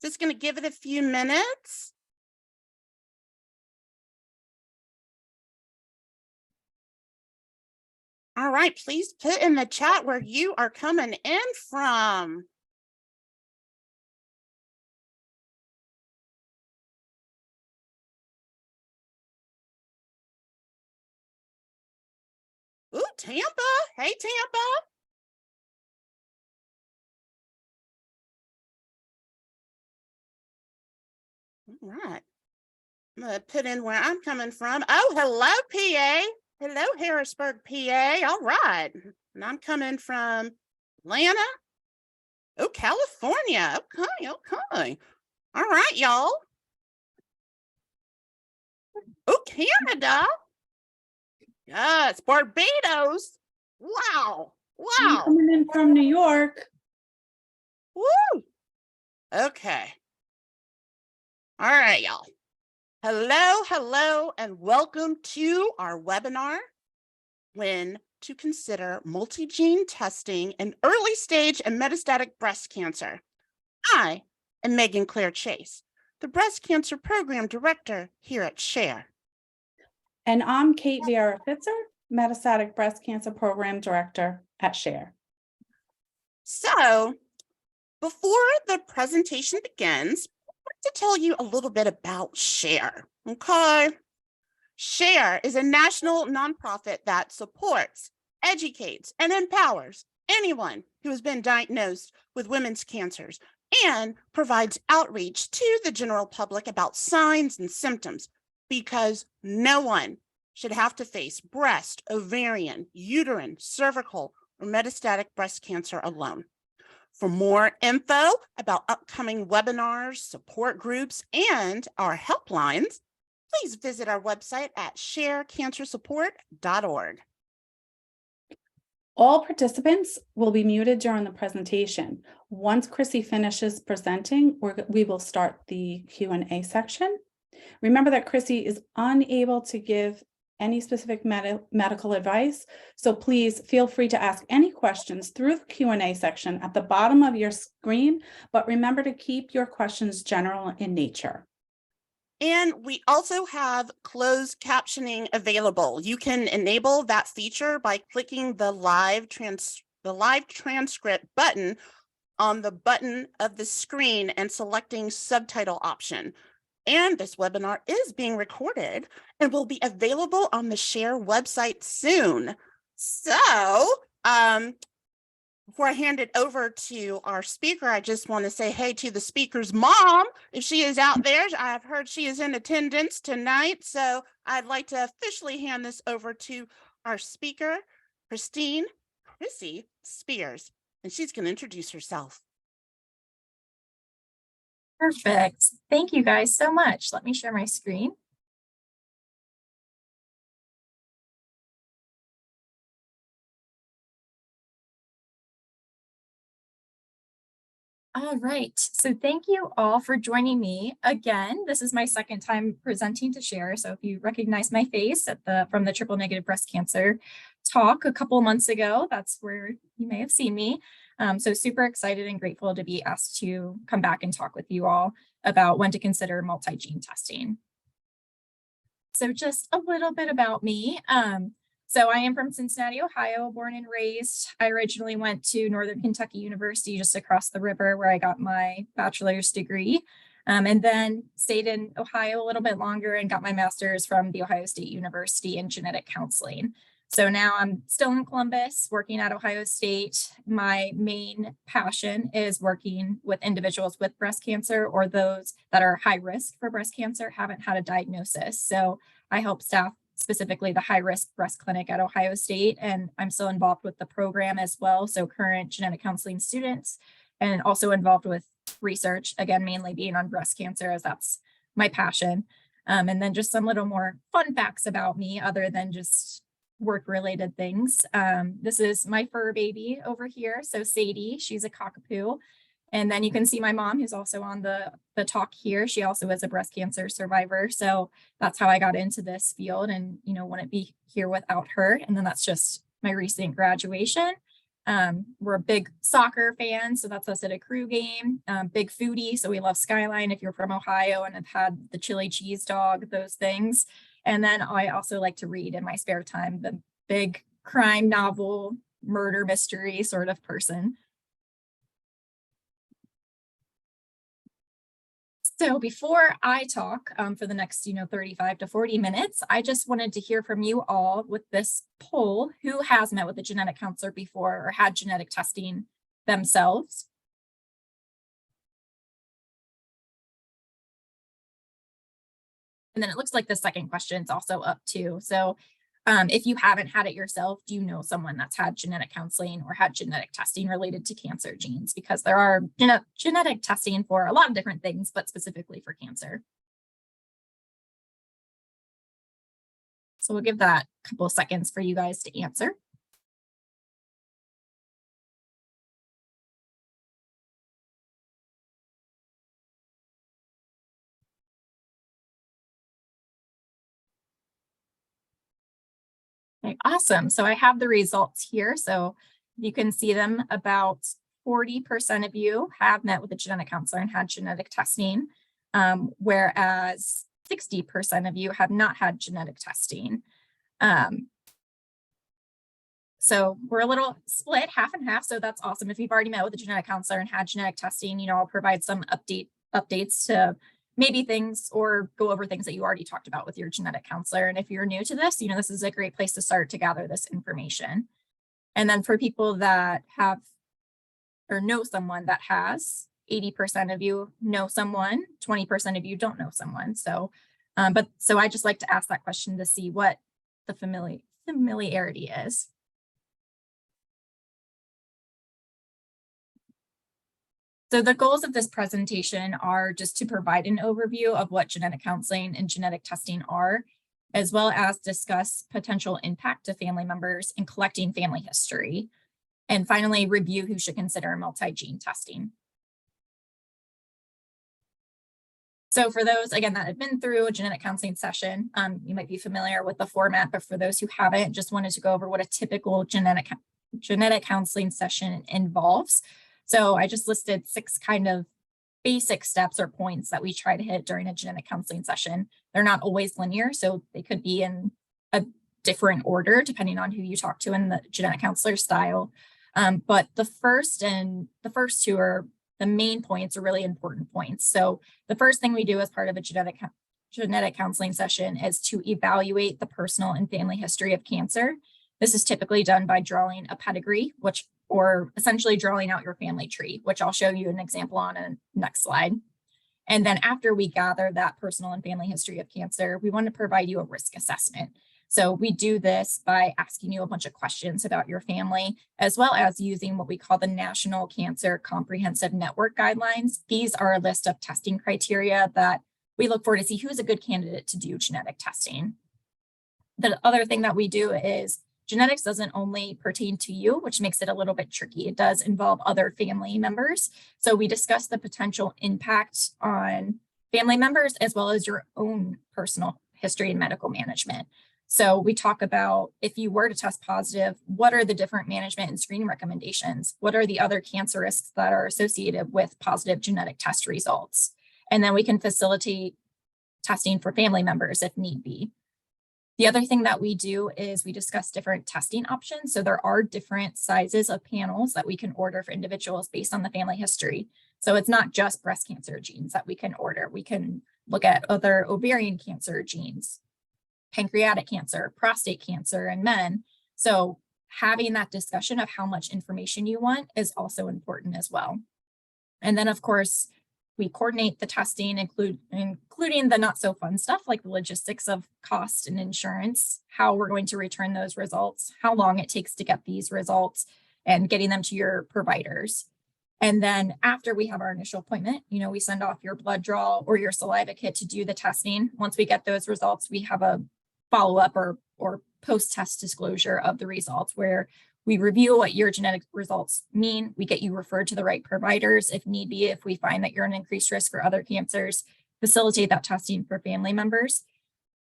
Just going to give it a few minutes. All right, please put in the chat where you are coming in from. Ooh, Tampa. Hey, Tampa. All right. I'm going to put in where I'm coming from. Oh, hello, PA. Hello, Harrisburg, PA. All right. And I'm coming from Atlanta. Oh, California. Okay, okay. All right, y'all. Oh, Canada. Yes, Barbados. Wow. I'm Wow. coming in from New York. Woo. Okay. All right, y'all. Hello, hello, and welcome to our webinar, When to Consider Multi-Gene Testing in Early Stage and Metastatic Breast Cancer. I am Megan Claire Chase, the Breast Cancer Program Director here at SHARE. And I'm Kate Vieira Fitzer, Metastatic Breast Cancer Program Director at SHARE. So, before the presentation begins, I'd like to tell you a little bit about SHARE, okay? SHARE is a national nonprofit that supports, educates, and empowers anyone who has been diagnosed with women's cancers and provides outreach to the general public about signs and symptoms, because no one should have to face breast, ovarian, uterine, cervical, or metastatic breast cancer alone. For more info about upcoming webinars, support groups, and our helplines, please visit our website at sharecancersupport.org. All participants will be muted during the presentation. Once Chrissy finishes presenting, we will start the Q&A section. Remember that Chrissy is unable to give any specific medical advice, so please feel free to ask any questions through the Q&A section at the bottom of your screen, but remember to keep your questions general in nature. And we also have closed captioning available. You can enable that feature by clicking the live transcript button on the button of the screen and selecting subtitle option. And this webinar is being recorded and will be available on the SHARE website soon. So, before I hand it over to our speaker, I just want to say hey to the speaker's mom. If she is out there, I've heard she is in attendance tonight. So I'd like to officially hand this over to our speaker, Chrissy Spears, and she's going to introduce herself. Perfect. Thank you guys so much. Let me share my screen. All right, so thank you all for joining me again. This is my second time presenting to SHARE. So if you recognize my face from the triple negative breast cancer talk a couple months ago, that's where you may have seen me. So super excited and grateful to be asked to come back and talk with you all about when to consider multi-gene testing. So just a little bit about me. So I am from Cincinnati, Ohio, born and raised. I originally went to Northern Kentucky University just across the river where I got my bachelor's degree, and then stayed in Ohio a little bit longer and got my master's from The Ohio State University in genetic counseling. So now I'm still in Columbus working at Ohio State. My main passion is working with individuals with breast cancer or those that are high risk for breast cancer, haven't had a diagnosis. So I help staff specifically the high-risk breast clinic at Ohio State, and I'm still involved with the program as well. So current genetic counseling students, and also involved with research, again, mainly being on breast cancer as that's my passion. And then just some little more fun facts about me other than just work-related things. This is my fur baby over here. So Sadie, she's a cockapoo. And then you can see my mom, who's also on the talk here. She also is a breast cancer survivor. So that's how I got into this field and, wouldn't be here without her. And then that's just my recent graduation. We're a big soccer fan, so that's us at a crew game. Big foodie, so we love Skyline if you're from Ohio and have had the chili cheese dog, those things. And then I also like to read in my spare time, the big crime novel, murder mystery sort of person. So before I talk for the next, 35 to 40 minutes, I just wanted to hear from you all with this poll. Who has met with a genetic counselor before or had genetic testing themselves? And then it looks like the second question is also up too. So if you haven't had it yourself, do you know someone that's had genetic counseling or had genetic testing related to cancer genes? Because there are genetic testing for a lot of different things, but specifically for cancer. So we'll give that a couple of seconds for you guys to answer. Okay, awesome. So I have the results here. So you can see them. About 40% of you have met with a genetic counselor and had genetic testing, whereas 60% of you have not had genetic testing. So we're a little split, half and half. So that's awesome. If you've already met with a genetic counselor and had genetic testing, I'll provide some updates to maybe things or go over things that you already talked about with your genetic counselor. And if you're new to this, this is a great place to start to gather this information. And then for people that have or know someone that has, 80% of you know someone, 20% of you don't know someone. So, so I just like to ask that question to see what the familiarity is. So the goals of this presentation are just to provide an overview of what genetic counseling and genetic testing are, as well as discuss potential impact to family members in collecting family history. And finally, review who should consider multi-gene testing. So for those, again, that have been through a genetic counseling session, you might be familiar with the format, but for those who haven't, just wanted to go over what a typical genetic counseling session involves. So I just listed 6 kind of basic steps or points that we try to hit during a genetic counseling session. They're not always linear, so they could be in a different order depending on who you talk to in the genetic counselor style. But the first 2 are the main points, are really important points. So the first thing we do as part of a genetic counseling session is to evaluate the personal and family history of cancer. This is typically done by drawing a pedigree, or essentially drawing out your family tree, which I'll show you an example on in the next slide. And then after we gather that personal and family history of cancer, we want to provide you a risk assessment. So we do this by asking you a bunch of questions about your family, as well as using what we call the National Cancer Comprehensive Network Guidelines. These are a list of testing criteria that we look for to see who's a good candidate to do genetic testing. The other thing that we do is genetics doesn't only pertain to you, which makes it a little bit tricky. It does involve other family members. So we discuss the potential impact on family members as well as your own personal history and medical management. So we talk about, if you were to test positive, what are the different management and screening recommendations? What are the other cancer risks that are associated with positive genetic test results? And then we can facilitate testing for family members if need be. The other thing that we do is we discuss different testing options. So there are different sizes of panels that we can order for individuals based on the family history. So it's not just breast cancer genes that we can order. We can look at other ovarian cancer genes, pancreatic cancer, prostate cancer in men. So having that discussion of how much information you want is also important as well. And then of course, we coordinate the testing, including the not so fun stuff like the logistics of cost and insurance, how we're going to return those results, how long it takes to get these results, and getting them to your providers. And then after we have our initial appointment, we send off your blood draw or your saliva kit to do the testing. Once we get those results, we have a follow-up or post-test disclosure of the results where we review what your genetic results mean. We get you referred to the right providers if need be. If we find that you're an increased risk for other cancers, facilitate that testing for family members.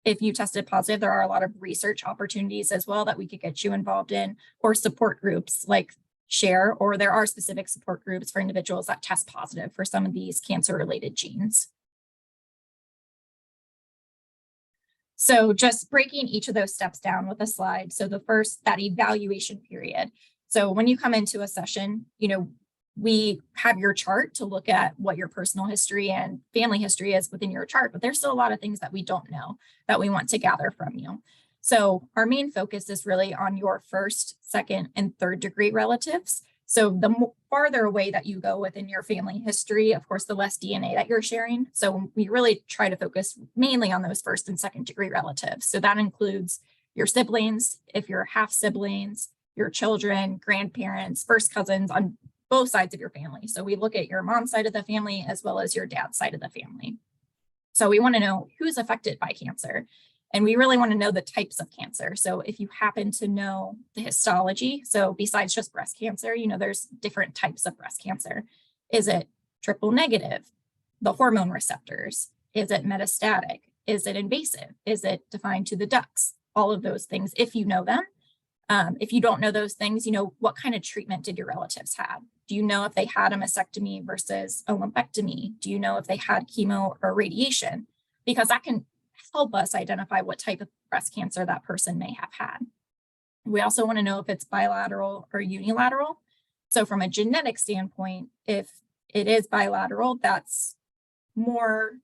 If you tested positive, there are a lot of research opportunities as well that we could get you involved in, or support groups like share, or there are specific support groups for individuals that test positive for some of these cancer-related genes. So just breaking each of those steps down with a slide. So the first, that evaluation period. So when you come into a session, we have your chart to look at what your personal history and family history is within your chart, but there's still a lot of things that we don't know that we want to gather from you. So our main focus is really on your first, second, and third degree relatives. So the farther away that you go within your family history, of course, the less DNA that you're sharing. So we really try to focus mainly on those first and second degree relatives. So that includes your siblings, if you're half siblings, your children, grandparents, first cousins on both sides of your family. So we look at your mom's side of the family as well as your dad's side of the family. So we want to know who's affected by cancer. And we really want to know the types of cancer. So if you happen to know the histology, so besides just breast cancer, there's different types of breast cancer. Is it triple negative? The hormone receptors? Is it metastatic? Is it invasive? Is it defined to the ducts? All of those things, if you know them. If you don't know those things, what kind of treatment did your relatives have? Do you know if they had a mastectomy versus a lumpectomy? Do you know if they had chemo or radiation? Because that can help us identify what type of breast cancer that person may have had. We also want to know if it's bilateral or unilateral. So from a genetic standpoint, if it is bilateral, that's more,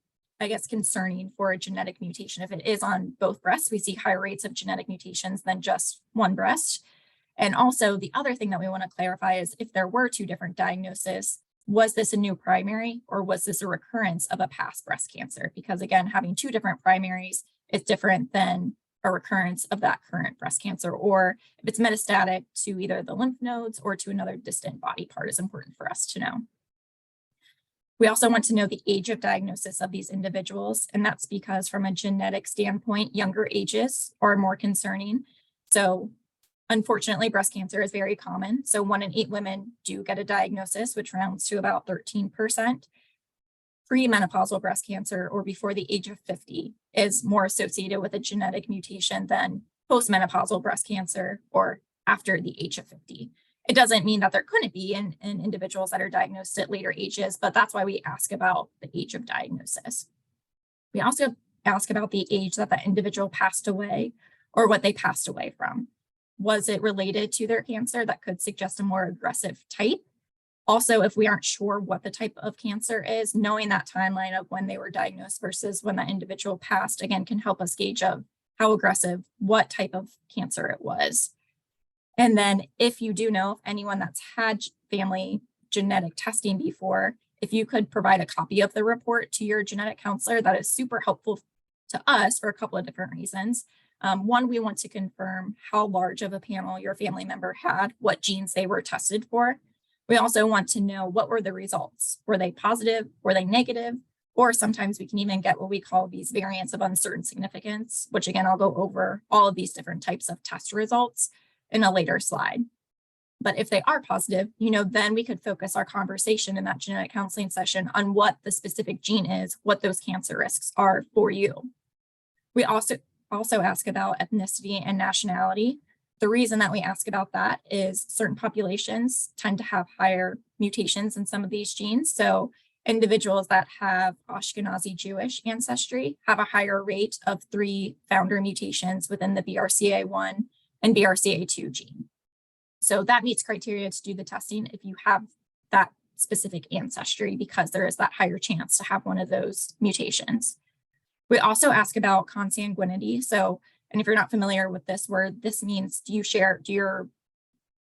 concerning for a genetic mutation. If it is on both breasts, we see higher rates of genetic mutations than just one breast. And also the other thing that we want to clarify is if there were two different diagnoses, was this a new primary or was this a recurrence of a past breast cancer? Because again, having two different primaries is different than a recurrence of that current breast cancer, or if it's metastatic to either the lymph nodes or to another distant body part is important for us to know. We also want to know the age of diagnosis of these individuals, and that's because from a genetic standpoint, younger ages are more concerning. So unfortunately, breast cancer is very common. So 1 in 8 women do get a diagnosis, which rounds to about 13%. Premenopausal breast cancer, or before the age of 50, is more associated with a genetic mutation than postmenopausal breast cancer or after the age of 50. It doesn't mean that there couldn't be in individuals that are diagnosed at later ages, but that's why we ask about the age of diagnosis. We also ask about the age that the individual passed away or what they passed away from. Was it related to their cancer that could suggest a more aggressive type? Also, if we aren't sure what the type of cancer is, knowing that timeline of when they were diagnosed versus when that individual passed, again, can help us gauge of how aggressive, what type of cancer it was. And then if you do know if anyone that's had family genetic testing before, if you could provide a copy of the report to your genetic counselor, that is super helpful to us for a couple of different reasons. One, we want to confirm how large of a panel your family member had, what genes they were tested for. We also want to know what were the results. Were they positive? Were they negative? Or sometimes we can even get what we call these variants of uncertain significance, which again, I'll go over all of these different types of test results in a later slide. But if they are positive, then we could focus our conversation in that genetic counseling session on what the specific gene is, what those cancer risks are for you. We also ask about ethnicity and nationality. The reason that we ask about that is certain populations tend to have higher mutations in some of these genes. So individuals that have Ashkenazi Jewish ancestry have a higher rate of 3 founder mutations within the BRCA1 and BRCA2 gene. So that meets criteria to do the testing if you have that specific ancestry, because there is that higher chance to have one of those mutations. We also ask about consanguinity. So, and if you're not familiar with this word, this means do your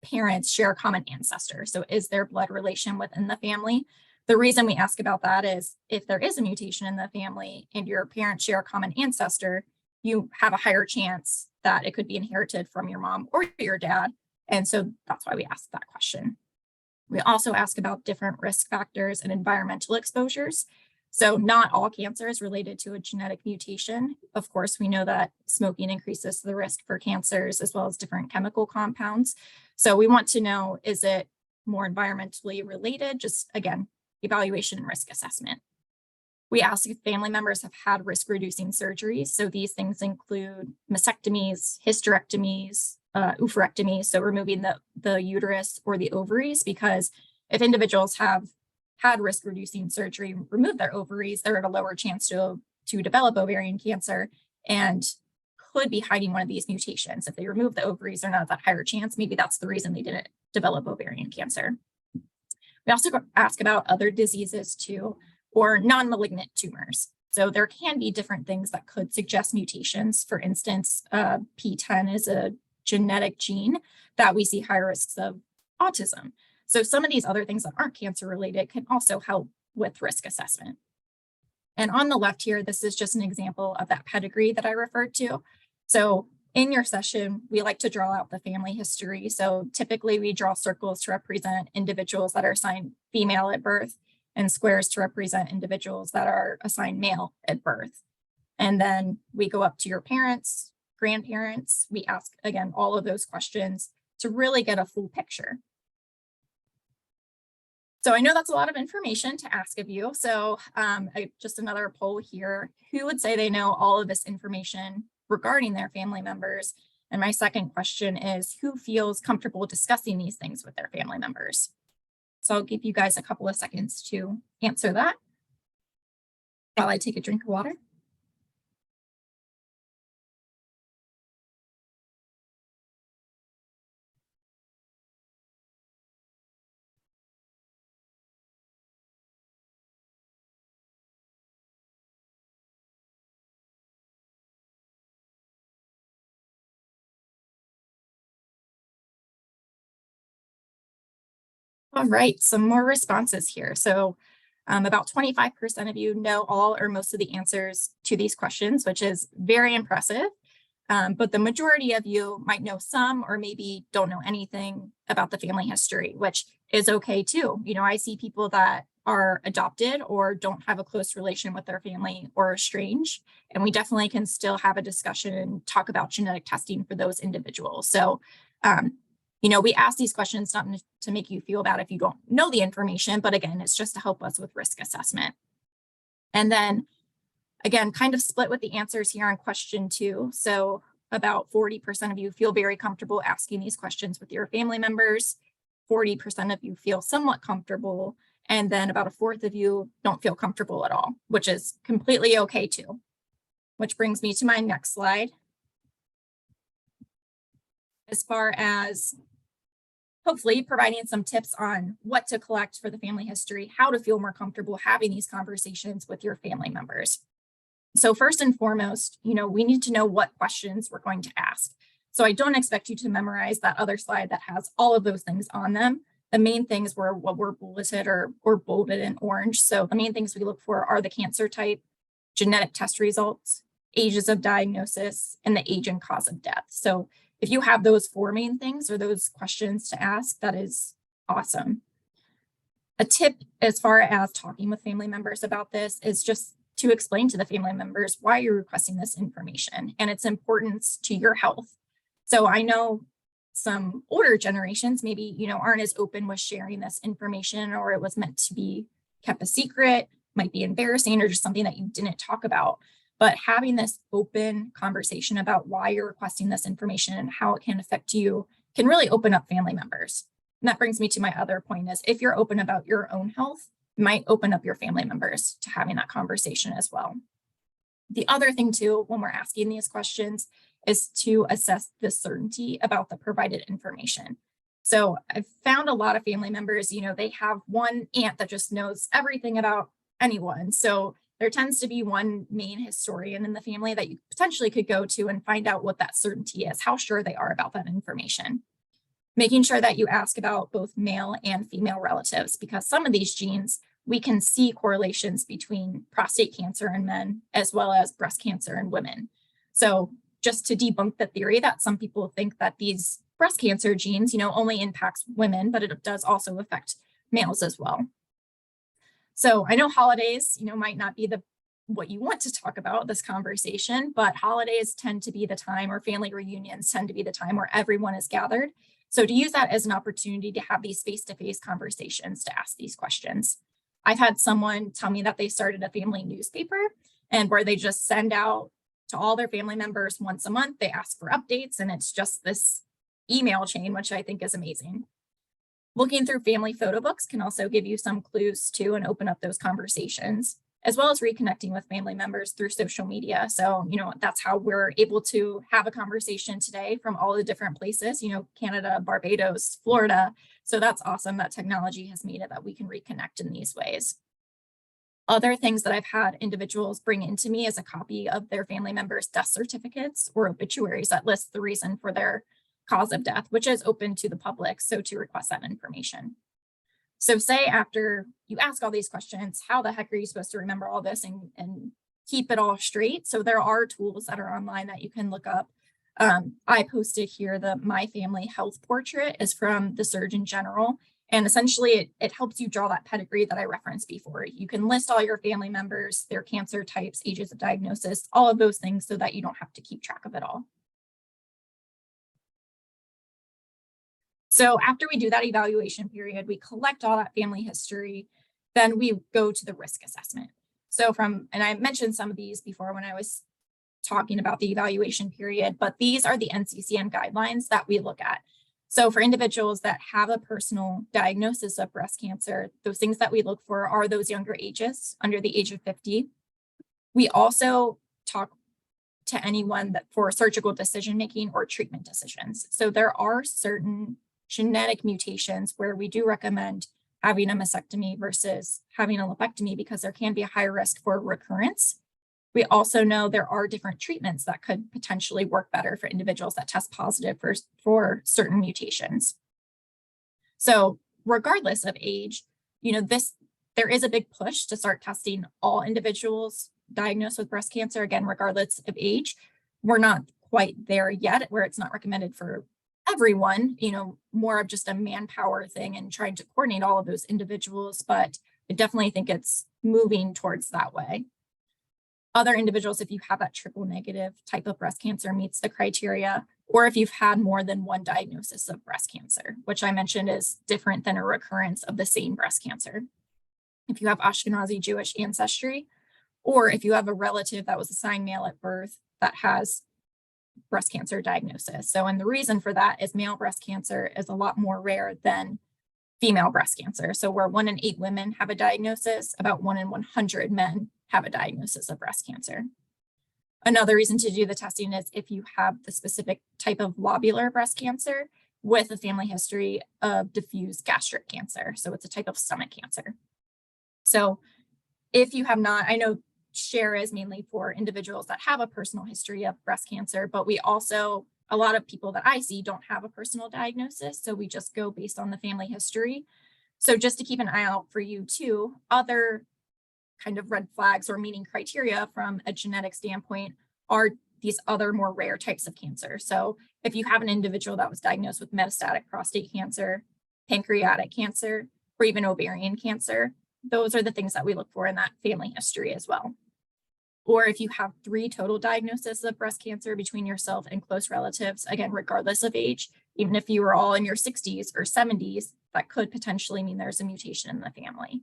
parents share a common ancestor? So is there blood relation within the family? The reason we ask about that is if there is a mutation in the family and your parents share a common ancestor, you have a higher chance that it could be inherited from your mom or your dad. And so that's why we ask that question. We also ask about different risk factors and environmental exposures. So not all cancer is related to a genetic mutation. Of course, we know that smoking increases the risk for cancers as well as different chemical compounds. So we want to know, is it more environmentally related? Just again, evaluation and risk assessment. We ask if family members have had risk-reducing surgeries. So these things include mastectomies, hysterectomies, oophorectomy, so removing the uterus or the ovaries, because if individuals have had risk-reducing surgery, remove their ovaries, they're at a lower chance to develop ovarian cancer and could be hiding one of these mutations. If they remove the ovaries, they're not at that higher chance. Maybe that's the reason they didn't develop ovarian cancer. We also ask about other diseases too, or non-malignant tumors. So there can be different things that could suggest mutations. For instance, P10 is a genetic gene that we see higher risks of autism. So some of these other things that aren't cancer related can also help with risk assessment. And on the left here, this is just an example of that pedigree that I referred to. So in your session, we like to draw out the family history. So typically we draw circles to represent individuals that are assigned female at birth and squares to represent individuals that are assigned male at birth. And then we go up to your parents, grandparents. We ask, again, all of those questions to really get a full picture. So I know that's a lot of information to ask of you. So just another poll here. Who would say they know all of this information regarding their family members? And my second question is, who feels comfortable discussing these things with their family members? So I'll give you guys a couple of seconds to answer that while I take a drink of water. All right, some more responses here. So about 25% of you know all or most of the answers to these questions, which is very impressive. But the majority of you might know some or maybe don't know anything about the family history, which is okay too. You know, I see people that are adopted or don't have a close relation with their family or are estranged, and we definitely can still have a discussion and talk about genetic testing for those individuals. So you know, we ask these questions not to make you feel bad if you don't know the information, but again, it's just to help us with risk assessment. And then again, kind of split with the answers here on question 2. So about 40% of you feel very comfortable asking these questions with your family members. 40% of you feel somewhat comfortable. And then about a fourth of you don't feel comfortable at all, which is completely okay too. Which brings me to my next slide. As far as hopefully providing some tips on what to collect for the family history, how to feel more comfortable having these conversations with your family members. So first and foremost, you know, we need to know what questions we're going to ask. So I don't expect you to memorize that other slide that has all of those things on them. The main things were what were bulleted or bolded in orange. So the main things we look for are the cancer type, genetic test results, ages of diagnosis, and the age and cause of death. So if you have those 4 main things or those questions to ask, that is awesome. A tip as far as talking with family members about this is just to explain to the family members why you're requesting this information and its importance to your health. So I know some older generations maybe, you know, aren't as open with sharing this information, or it was meant to be kept a secret, might be embarrassing, or just something that you didn't talk about. But having this open conversation about why you're requesting this information and how it can affect you can really open up family members. And that brings me to my other point is if you're open about your own health, it might open up your family members to having that conversation as well. The other thing too, when we're asking these questions, is to assess the certainty about the provided information. So I've found a lot of family members, you know, they have one aunt that just knows everything about anyone. So there tends to be one main historian in the family that you potentially could go to and find out what that certainty is, how sure they are about that information. Making sure that you ask about both male and female relatives, because some of these genes, we can see correlations between prostate cancer in men as well as breast cancer in women. So just to debunk the theory that some people think that these breast cancer genes, you know, only impacts women, but it does also affect males as well. So I know holidays, you know, might not be what you want to talk about this conversation, but holidays tend to be the time, or family reunions tend to be the time where everyone is gathered. So to use that as an opportunity to have these face-to-face conversations to ask these questions. I've had someone tell me that they started a family newspaper and where they just send out to all their family members once a month, they ask for updates, and it's just this email chain, which I think is amazing. Looking through family photo books can also give you some clues too and open up those conversations, as well as reconnecting with family members through social media. So, that's how we're able to have a conversation today from all the different places, Canada, Barbados, Florida. So that's awesome that technology has made it that we can reconnect in these ways. Other things that I've had individuals bring into me is a copy of their family members' death certificates or obituaries that list the reason for their cause of death, which is open to the public, so to request that information. So say after you ask all these questions, how the heck are you supposed to remember all this and keep it all straight? So there are tools that are online that you can look up. I posted here the My Family Health Portrait is from the Surgeon General. And essentially it helps you draw that pedigree that I referenced before. You can list all your family members, their cancer types, ages of diagnosis, all of those things so that you don't have to keep track of it all. So after we do that evaluation period, we collect all that family history, then we go to the risk assessment. So and I mentioned some of these before when I was talking about the evaluation period, but these are the NCCN guidelines that we look at. So for individuals that have a personal diagnosis of breast cancer, those things that we look for are those younger ages, under the age of 50. We also talk to anyone that for surgical decision-making or treatment decisions. So there are certain genetic mutations where we do recommend having a mastectomy versus having a lumpectomy because there can be a high risk for recurrence. We also know there are different treatments that could potentially work better for individuals that test positive for certain mutations. So regardless of age, there is a big push to start testing all individuals diagnosed with breast cancer, again, regardless of age. We're not quite there yet where it's not recommended for everyone, more of just a manpower thing and trying to coordinate all of those individuals, but I definitely think it's moving towards that way. Other individuals, if you have that triple negative type of breast cancer meets the criteria, or if you've had more than one diagnosis of breast cancer, which I mentioned is different than a recurrence of the same breast cancer. If you have Ashkenazi Jewish ancestry, or if you have a relative that was assigned male at birth that has breast cancer diagnosis. So, and the reason for that is male breast cancer is a lot more rare than female breast cancer. So where 1 in 8 women have a diagnosis, about 1 in 100 men have a diagnosis of breast cancer. Another reason to do the testing is if you have the specific type of lobular breast cancer with a family history of diffuse gastric cancer. So it's a type of stomach cancer. So if you have not, I know SHARE is mainly for individuals that have a personal history of breast cancer, but we also, a lot of people that I see don't have a personal diagnosis. So we just go based on the family history. So just to keep an eye out for you too, other kind of red flags or meeting criteria from a genetic standpoint are these other more rare types of cancer. So if you have an individual that was diagnosed with metastatic prostate cancer, pancreatic cancer, or even ovarian cancer, those are the things that we look for in that family history as well. Or if you have 3 total diagnoses of breast cancer between yourself and close relatives, again, regardless of age, even if you were all in your 60s or 70s, that could potentially mean there's a mutation in the family.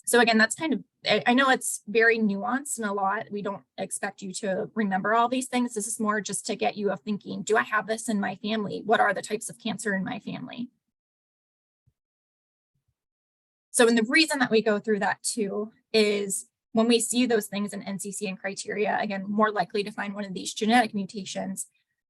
So again, that's kind of, I know it's very nuanced and a lot. We don't expect you to remember all these things. This is more just to get you of thinking, do I have this in my family? What are the types of cancer in my family? So, and the reason that we go through that too is when we see those things in NCCN criteria, again, more likely to find one of these genetic mutations.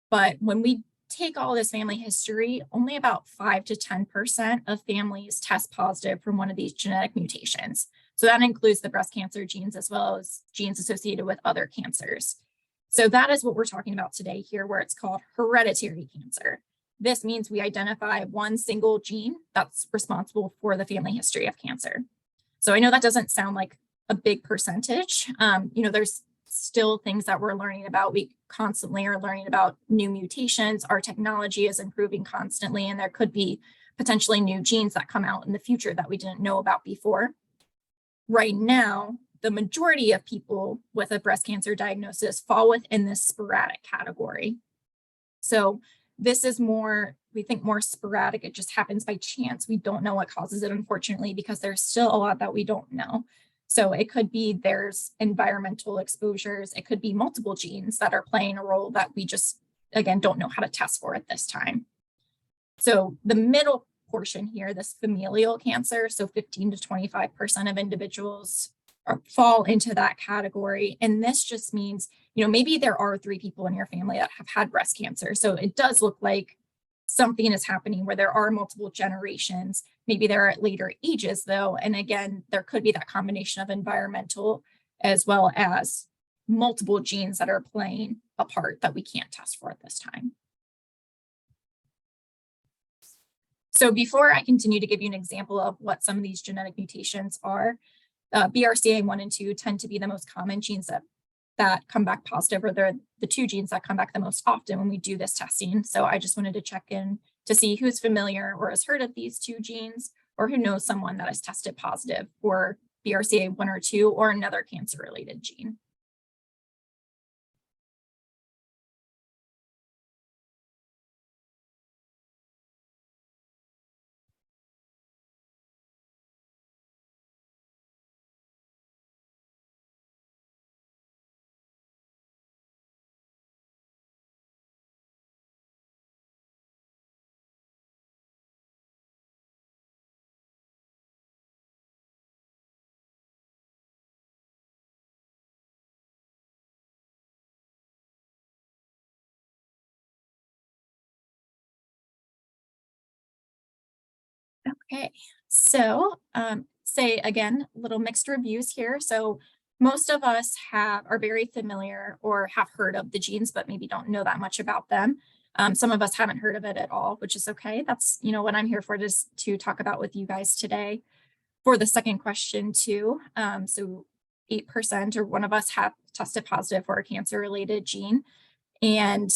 But when we take all this family history, only about 5 to 10% of families test positive from one of these genetic mutations. So that includes the breast cancer genes as well as genes associated with other cancers. So that is what we're talking about today here, where it's called hereditary cancer. This means we identify one single gene that's responsible for the family history of cancer. So I know that doesn't sound like a big percentage. There's still things that we're learning about. We constantly are learning about new mutations. Our technology is improving constantly, and there could be potentially new genes that come out in the future that we didn't know about before. Right now, the majority of people with a breast cancer diagnosis fall within this sporadic category. So this is more, we think more sporadic. It just happens by chance. We don't know what causes it, unfortunately, because there's still a lot that we don't know. So it could be there's environmental exposures. It could be multiple genes that are playing a role that we just again, don't know how to test for at this time. So the middle portion here, this familial cancer, so 15 to 25% of individuals fall into that category. And this just means, maybe there are 3 people in your family that have had breast cancer. So it does look like something is happening where there are multiple generations. Maybe they're at later ages though. And again, there could be that combination of environmental as well as multiple genes that are playing a part that we can't test for at this time. So before I continue to give you an example of what some of these genetic mutations are, BRCA1 and 2 tend to be the most common genes that come back positive, or they're the 2 genes that come back the most often when we do this testing. So I just wanted to check in to see who's familiar or has heard of these 2 genes, or who knows someone that has tested positive for BRCA1 or 2 or another cancer-related gene. Okay, so say again, little mixed reviews here. So most of us are very familiar or have heard of the genes, but maybe don't know that much about them. Some of us haven't heard of it at all, which is okay. That's, what I'm here for, just to talk about with you guys today. For the second question too, so 8% or one of us have tested positive for a cancer-related gene, and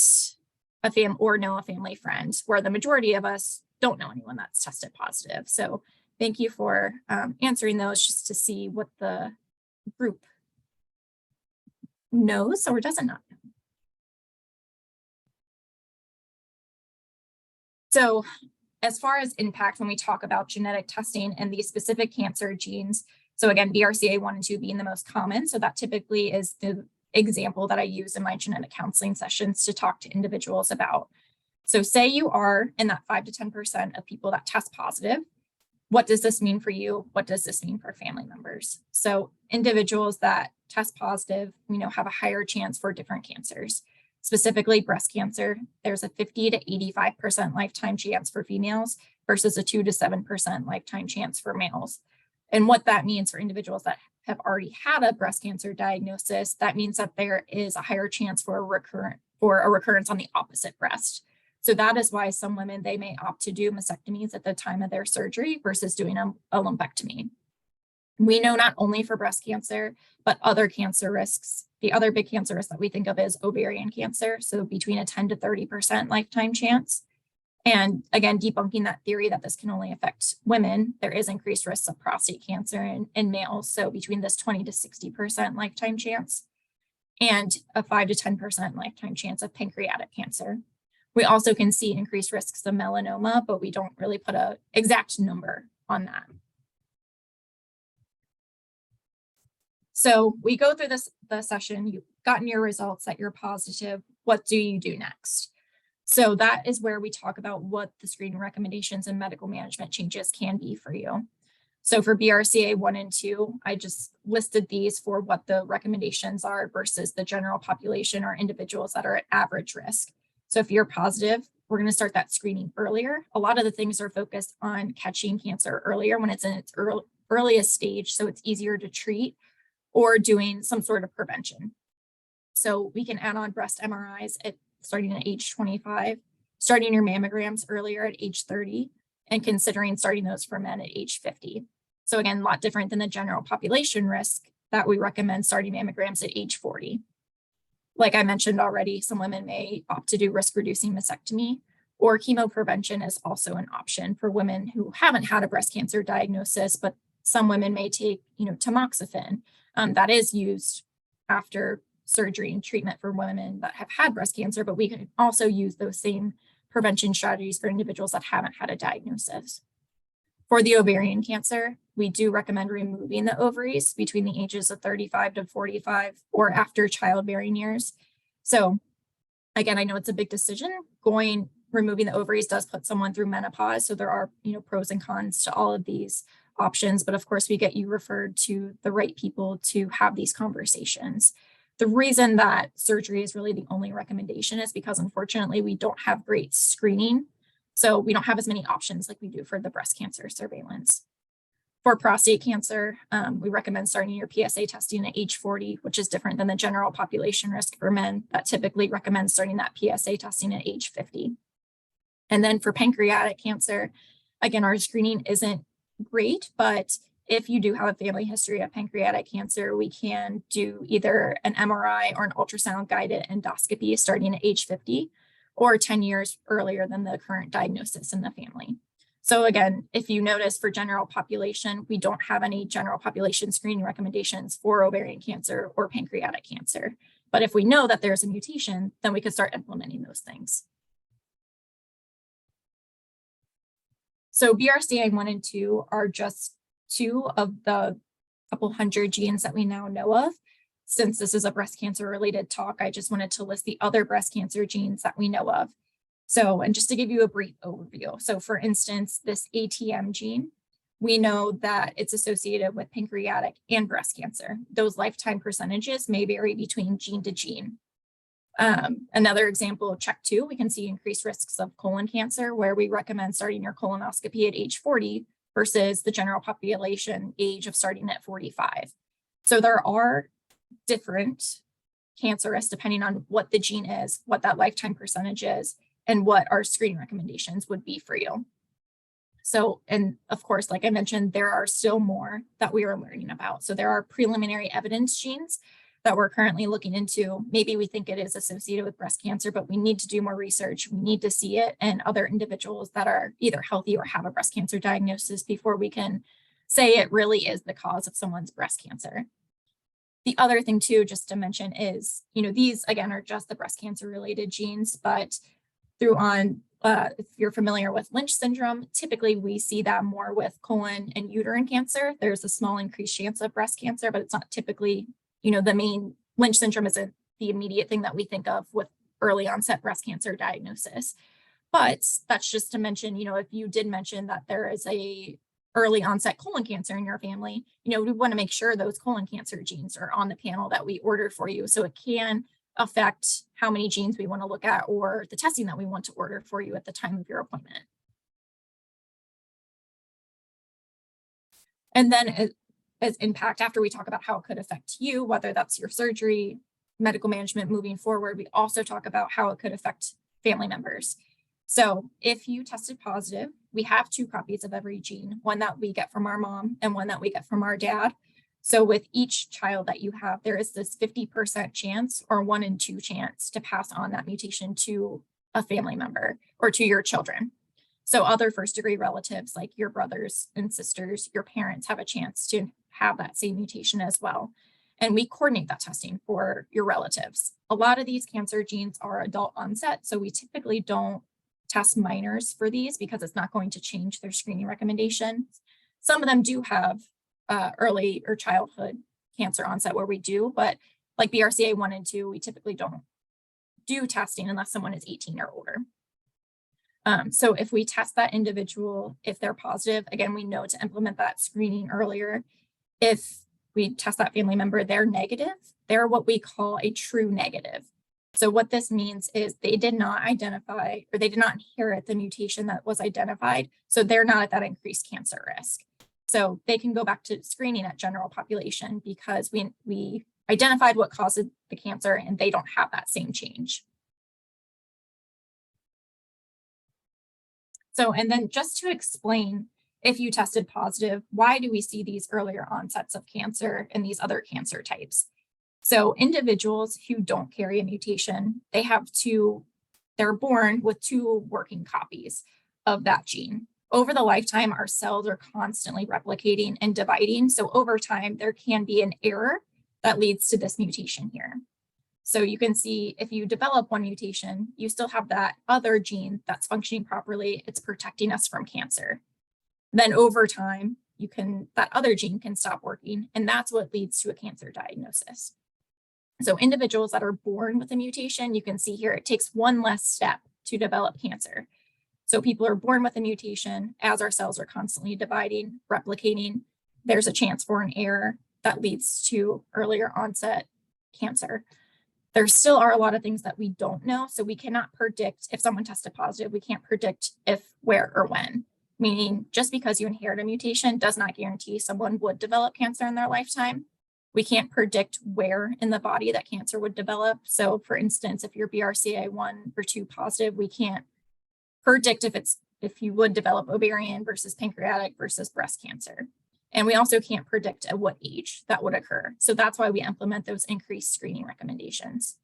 a family friend, where the majority of us don't know anyone that's tested positive. So thank you for answering those, just to see what the group knows or doesn't know. So as far as impact, when we talk about genetic testing and these specific cancer genes, so again, BRCA1 and 2 being the most common. So that typically is the example that I use in my genetic counseling sessions to talk to individuals about. So say you are in that 5 to 10% of people that test positive. What does this mean for you? What does this mean for family members? So individuals that test positive, have a higher chance for different cancers. Specifically breast cancer, there's a 50 to 85% lifetime chance for females versus a 2 to 7% lifetime chance for males. And what that means for individuals that have already had a breast cancer diagnosis, that means that there is a higher chance for a recurrence on the opposite breast. So that is why some women, they may opt to do mastectomies at the time of their surgery versus doing a lumpectomy. We know not only for breast cancer, but other cancer risks. The other big cancer risk that we think of is ovarian cancer. So between a 10 to 30% lifetime chance. And again, debunking that theory that this can only affect women, there is increased risks of prostate cancer in males. So between this 20 to 60% lifetime chance, and a 5 to 10% lifetime chance of pancreatic cancer. We also can see increased risks of melanoma, but we don't really put an exact number on that. So we go through the session, you've gotten your results that you're positive. What do you do next? So that is where we talk about what the screening recommendations and medical management changes can be for you. So for BRCA1 and 2, I just listed these for what the recommendations are versus the general population or individuals that are at average risk. So if you're positive, we're going to start that screening earlier. A lot of the things are focused on catching cancer earlier when it's in its earliest stage, so it's easier to treat, or doing some sort of prevention. So we can add on breast MRIs starting at age 25, starting your mammograms earlier at age 30, and considering starting those for men at age 50. So again, a lot different than the general population risk that we recommend starting mammograms at age 40. Like I mentioned already, some women may opt to do risk-reducing mastectomy, or chemoprevention is also an option for women who haven't had a breast cancer diagnosis, but some women may take, tamoxifen. That is used after surgery and treatment for women that have had breast cancer, but we can also use those same prevention strategies for individuals that haven't had a diagnosis. For the ovarian cancer, we do recommend removing the ovaries between the ages of 35 to 45 or after childbearing years. So Again, I know it's a big decision. Removing the ovaries does put someone through menopause. So there are, pros and cons to all of these options. But of course, we get you referred to the right people to have these conversations. The reason that surgery is really the only recommendation is because unfortunately, we don't have great screening. So we don't have as many options like we do for the breast cancer surveillance. For prostate cancer, we recommend starting your PSA testing at age 40, which is different than the general population risk for men that typically recommends starting that PSA testing at age 50. And then for pancreatic cancer, again, our screening isn't great, but if you do have a family history of pancreatic cancer, we can do either an MRI or an ultrasound guided endoscopy starting at age 50 or 10 years earlier than the current diagnosis in the family. So again, if you notice for general population, we don't have any general population screening recommendations for ovarian cancer or pancreatic cancer. But if we know that there's a mutation, then we could start implementing those things. So BRCA1 and 2 are just 2 of the couple hundred genes that we now know of. Since this is a breast cancer related talk, I just wanted to list the other breast cancer genes that we know of. So, and just to give you a brief overview. So for instance, this ATM gene, we know that it's associated with pancreatic and breast cancer. Those lifetime percentages may vary between gene to gene. Another example, CHEK2, we can see increased risks of colon cancer, where we recommend starting your colonoscopy at age 40 versus the general population age of starting at 45. So there are different cancer risks depending on what the gene is, what that lifetime percentage is, and what our screening recommendations would be for you. So, and of course, like I mentioned, there are still more that we are learning about. So there are preliminary evidence genes that we're currently looking into. Maybe we think it is associated with breast cancer, but we need to do more research. We need to see it in other individuals that are either healthy or have a breast cancer diagnosis before we can say it really is the cause of someone's breast cancer. The other thing too, just to mention is, these again are just the breast cancer related genes, but if you're familiar with Lynch syndrome, typically we see that more with colon and uterine cancer. There's a small increased chance of breast cancer, but it's not typically, the main. Lynch syndrome isn't the immediate thing that we think of with early onset breast cancer diagnosis. But that's just to mention, if you did mention that there is a early onset colon cancer in your family, we want to make sure those colon cancer genes are on the panel that we order for you. So it can affect how many genes we want to look at or the testing that we want to order for you at the time of your appointment. And then as impact, after we talk about how it could affect you, whether that's your surgery, medical management moving forward, we also talk about how it could affect family members. So if you tested positive, we have 2 copies of every gene, one that we get from our mom and one that we get from our dad. So with each child that you have, there is this 50% chance or 1 in 2 chance to pass on that mutation to a family member or to your children. So other first degree relatives like your brothers and sisters, your parents have a chance to have that same mutation as well. And we coordinate that testing for your relatives. A lot of these cancer genes are adult onset, so we typically don't test minors for these because it's not going to change their screening recommendations. Some of them do have early or childhood cancer onset where we do, but like BRCA1 and 2, we typically don't do testing unless someone is 18 or older. So if we test that individual, if they're positive, again, we know to implement that screening earlier. If we test that family member, they're negative, they're what we call a true negative. So what this means is they did not identify or they did not inherit the mutation that was identified. So they're not at that increased cancer risk. So they can go back to screening at general population because we identified what caused the cancer and they don't have that same change. So, and then just to explain, if you tested positive, why do we see these earlier onsets of cancer and these other cancer types? So individuals who don't carry a mutation, they're born with 2 working copies of that gene. Over the lifetime, our cells are constantly replicating and dividing. So over time, there can be an error that leads to this mutation here. So you can see if you develop one mutation, you still have that other gene that's functioning properly. It's protecting us from cancer. Then over time, that other gene can stop working, and that's what leads to a cancer diagnosis. So individuals that are born with a mutation, you can see here, it takes one less step to develop cancer. So people are born with a mutation. As our cells are constantly dividing, replicating, there's a chance for an error that leads to earlier onset cancer. There still are a lot of things that we don't know. So we cannot predict if someone tested positive, we can't predict if, where, or when. Meaning just because you inherit a mutation does not guarantee someone would develop cancer in their lifetime. We can't predict where in the body that cancer would develop. So for instance, if you're BRCA1 or 2 positive, we can't predict if you would develop ovarian versus pancreatic versus breast cancer. And we also can't predict at what age that would occur. So that's why we implement those increased screening recommendations.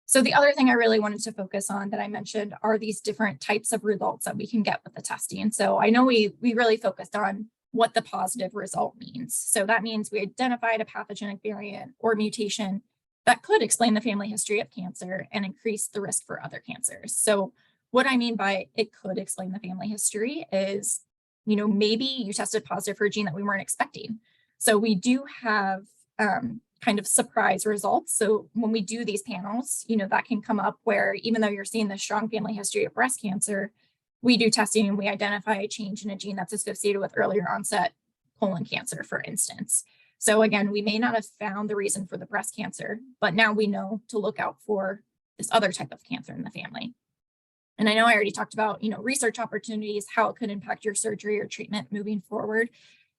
So the other thing I really wanted to focus on that I mentioned are these different types of results that we can get with the testing. So I know we really focused on what the positive result means. So that means we identified a pathogenic variant or mutation that could explain the family history of cancer and increase the risk for other cancers. So what I mean by it could explain the family history is, maybe you tested positive for a gene that we weren't expecting. So we do have kind of surprise results. So when we do these panels, that can come up where even though you're seeing the strong family history of breast cancer, we do testing and we identify a change in a gene that's associated with earlier onset colon cancer, for instance. So again, we may not have found the reason for the breast cancer, but now we know to look out for this other type of cancer in the family. And I know I already talked about, research opportunities, how it could impact your surgery or treatment moving forward.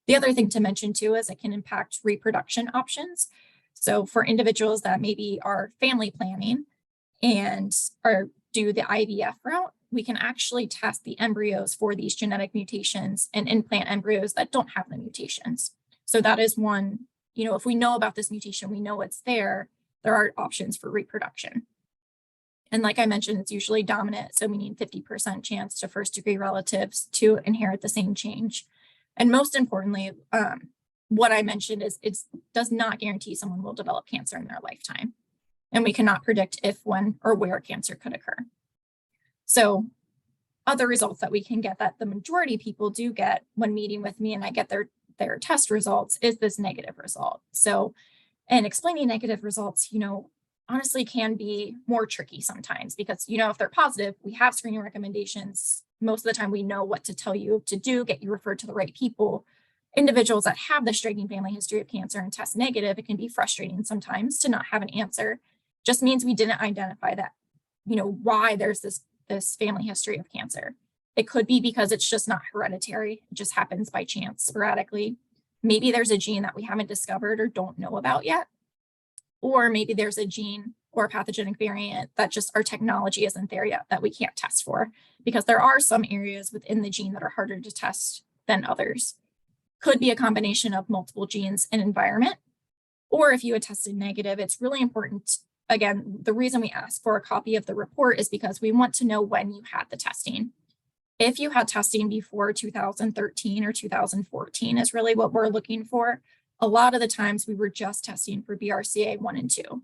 The other thing to mention too is it can impact reproduction options. So for individuals that maybe are family planning and do the IVF route, we can actually test the embryos for these genetic mutations and implant embryos that don't have the mutations. So that is one, if we know about this mutation, we know it's there are options for reproduction. And like I mentioned, it's usually dominant, so meaning 50% chance to first degree relatives to inherit the same change. And most importantly, what I mentioned is it does not guarantee someone will develop cancer in their lifetime. And we cannot predict if, when, or where cancer could occur. So other results that we can get that the majority of people do get when meeting with me and I get their test results is this negative result. So, and explaining negative results, honestly can be more tricky sometimes because, if they're positive, we have screening recommendations. Most of the time we know what to tell you to do, get you referred to the right people. Individuals that have the striking family history of cancer and test negative, it can be frustrating sometimes to not have an answer. Just means we didn't identify that, why there's this family history of cancer. It could be because it's just not hereditary. It just happens by chance sporadically. Maybe there's a gene that we haven't discovered or don't know about yet. Or maybe there's a gene or a pathogenic variant that just our technology isn't there yet that we can't test for, because there are some areas within the gene that are harder to test than others. Could be a combination of multiple genes and environment. Or if you had tested negative, it's really important. Again, the reason we ask for a copy of the report is because we want to know when you had the testing. If you had testing before 2013 or 2014 is really what we're looking for. A lot of the times we were just testing for BRCA1 and 2.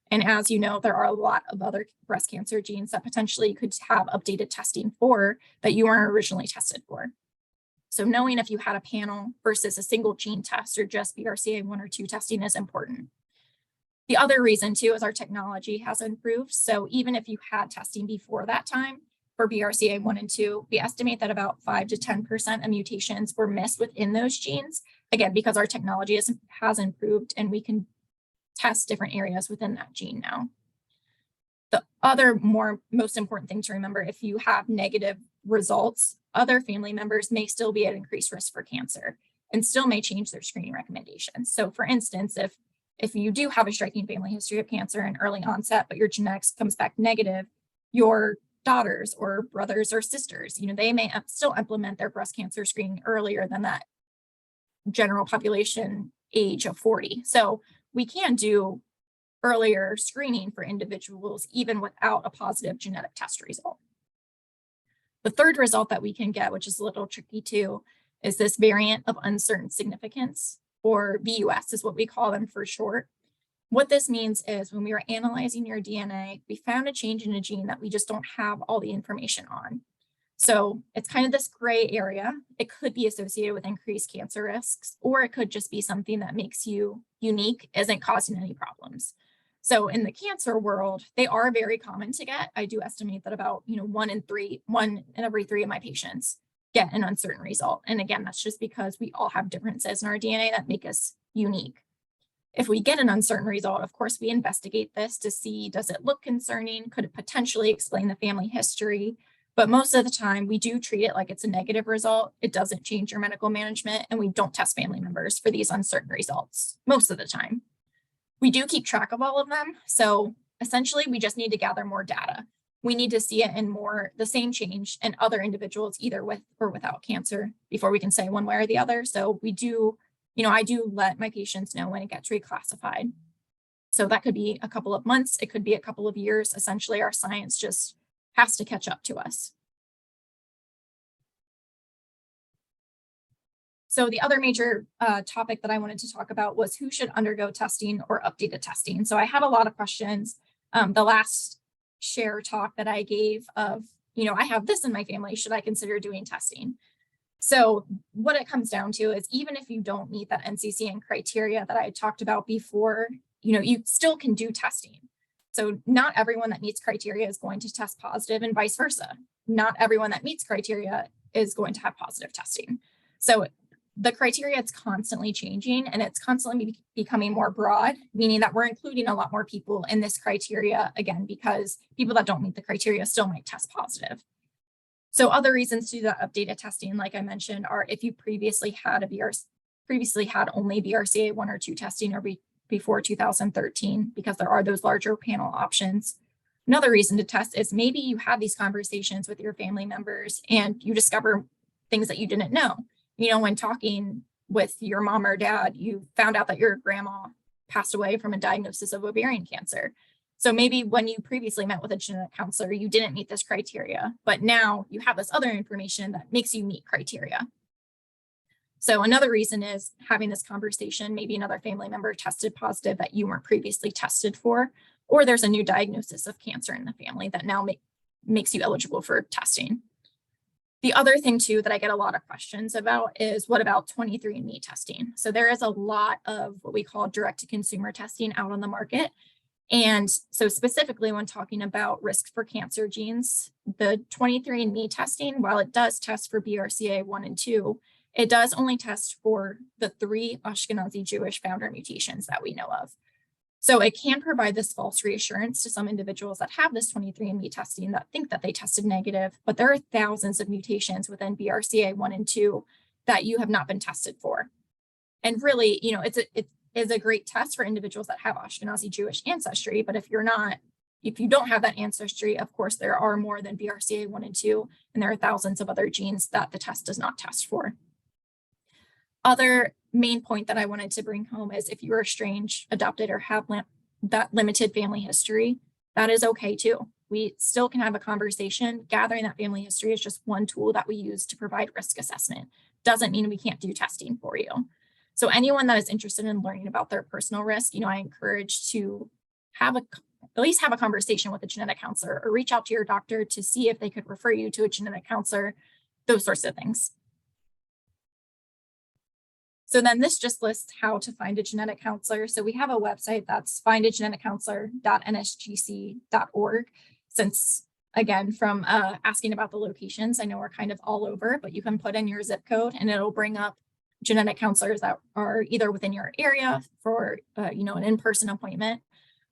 And as you know, there are a lot of other breast cancer genes that potentially you could have updated testing for that you weren't originally tested for. So knowing if you had a panel versus a single gene test or just BRCA1 or 2 testing is important. The other reason too is our technology has improved. So even if you had testing before that time for BRCA1 and 2, we estimate that about 5 to 10% of mutations were missed within those genes. Again, because our technology has improved and we can test different areas within that gene now. The other most important thing to remember, if you have negative results, other family members may still be at increased risk for cancer and still may change their screening recommendations. So for instance, if you do have a striking family history of cancer and early onset, but your genetics comes back negative, your daughters or brothers or sisters, they may still implement their breast cancer screening earlier than that general population age of 40. So we can do earlier screening for individuals even without a positive genetic test result. The third result that we can get, which is a little tricky too, is this variant of uncertain significance, or VUS is what we call them for short. What this means is when we were analyzing your DNA, we found a change in a gene that we just don't have all the information on. So it's kind of this gray area. It could be associated with increased cancer risks, or it could just be something that makes you unique, isn't causing any problems. So in the cancer world, they are very common to get. I do estimate that about, one in every three of my patients get an uncertain result. And again, that's just because we all have differences in our DNA that make us unique. If we get an uncertain result, of course, we investigate this to see, does it look concerning? Could it potentially explain the family history? But most of the time, we do treat it like it's a negative result. It doesn't change your medical management, and we don't test family members for these uncertain results most of the time. We do keep track of all of them. So essentially, we just need to gather more data. We need to see it in the same change in other individuals, either with or without cancer, before we can say one way or the other. So we do, I do let my patients know when it gets reclassified. So that could be a couple of months. It could be a couple of years. Essentially, our science just has to catch up to us. So the other major topic that I wanted to talk about was who should undergo testing or updated testing. So I had a lot of questions. The last share talk that I gave of, I have this in my family, should I consider doing testing? So what it comes down to is, even if you don't meet that NCCN criteria that I talked about before, you still can do testing. So not everyone that meets criteria is going to test positive, and vice versa. Not everyone that meets criteria is going to have positive testing. So the criteria is constantly changing, and it's constantly becoming more broad, meaning that we're including a lot more people in this criteria, again, because people that don't meet the criteria still might test positive. So other reasons to do the updated testing, like I mentioned, are if you previously had only BRCA 1 or 2 testing, or before 2013, because there are those larger panel options. Another reason to test is maybe you have these conversations with your family members and you discover things that you didn't know. When talking with your mom or dad, you found out that your grandma passed away from a diagnosis of ovarian cancer. So maybe when you previously met with a genetic counselor, you didn't meet this criteria, but now you have this other information that makes you meet criteria. So another reason is having this conversation. Maybe another family member tested positive that you weren't previously tested for, or there's a new diagnosis of cancer in the family that now makes you eligible for testing. The other thing too that I get a lot of questions about is, what about 23andMe testing? So there is a lot of what we call direct-to-consumer testing out on the market. And so specifically when talking about risks for cancer genes, the 23andMe testing, while it does test for BRCA 1 and 2, it does only test for the 3 Ashkenazi Jewish founder mutations that we know of. So it can provide this false reassurance to some individuals that have this 23andMe testing that think that they tested negative, but there are thousands of mutations within BRCA 1 and 2 that you have not been tested for. And really, it is a great test for individuals that have Ashkenazi Jewish ancestry, but if you don't have that ancestry, of course, there are more than BRCA 1 and 2, and there are thousands of other genes that the test does not test for. Other main point that I wanted to bring home is, if you're estranged, adopted, or have that limited family history, that is okay too. We still can have a conversation. Gathering that family history is just one tool that we use to provide risk assessment. Doesn't mean we can't do testing for you. So anyone that is interested in learning about their personal risk, I encourage to at least have a conversation with a genetic counselor, or reach out to your doctor to see if they could refer you to a genetic counselor, those sorts of things. So then this just lists how to find a genetic counselor. So we have a website that's findageneticcounselor.nsgc.org. Since, again, from asking about the locations, I know we're kind of all over, but you can put in your zip code and it'll bring up genetic counselors that are either within your area for, an in-person appointment,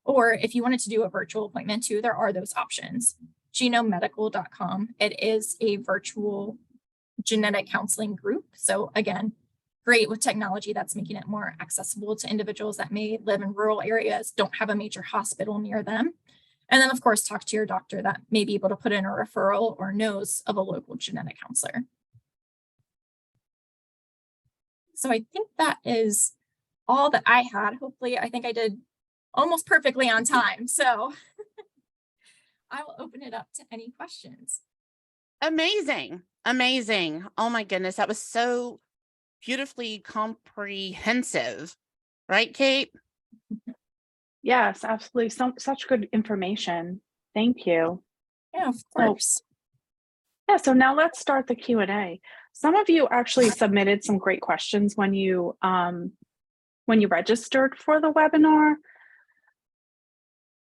or if you wanted to do a virtual appointment too, there are those options. genomedical.com. It is a virtual genetic counseling group. So again, great with technology that's making it more accessible to individuals that may live in rural areas, don't have a major hospital near them. And then, of course, talk to your doctor that may be able to put in a referral or knows of a local genetic counselor. So I think that is all that I had. Hopefully, I think I did almost perfectly on time. So I will open it up to any questions. Amazing. Amazing. Oh my goodness. That was so beautifully comprehensive. Right, Kate? Yes, absolutely. Such good information. Thank you. Yeah, of course. Yeah, so now let's start the Q&A. Some of you actually submitted some great questions when you registered for the webinar,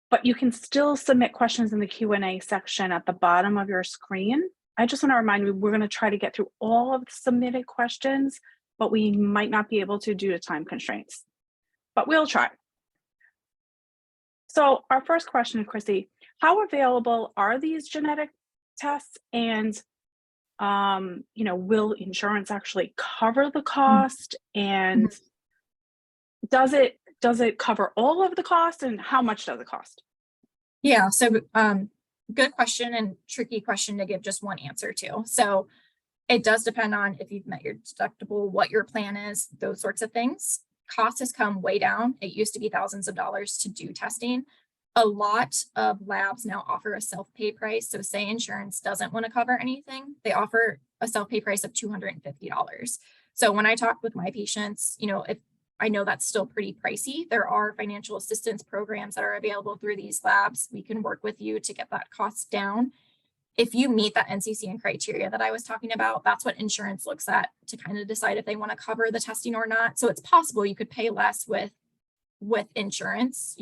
but you can still submit questions in the Q&A section at the bottom of your screen. I just want to remind you, we're going to try to get through all of the submitted questions, but we might not be able to due to time constraints, but we'll try. So our first question, Chrissy, how available are these genetic tests, and will insurance actually cover the cost, and does it cover all of the cost, and how much does it cost? Yeah, so good question and tricky question to give just one answer to. So it does depend on if you've met your deductible, what your plan is, those sorts of things. Cost has come way down. It used to be thousands of dollars to do testing. A lot of labs now offer a self-pay price. So say insurance doesn't want to cover anything, they offer a self-pay price of $250. So when I talk with my patients, if I know that's still pretty pricey, there are financial assistance programs that are available through these labs. We can work with you to get that cost down. If you meet that NCCN criteria that I was talking about, that's what insurance looks at to kind of decide if they want to cover the testing or not. So it's possible you could pay less with insurance.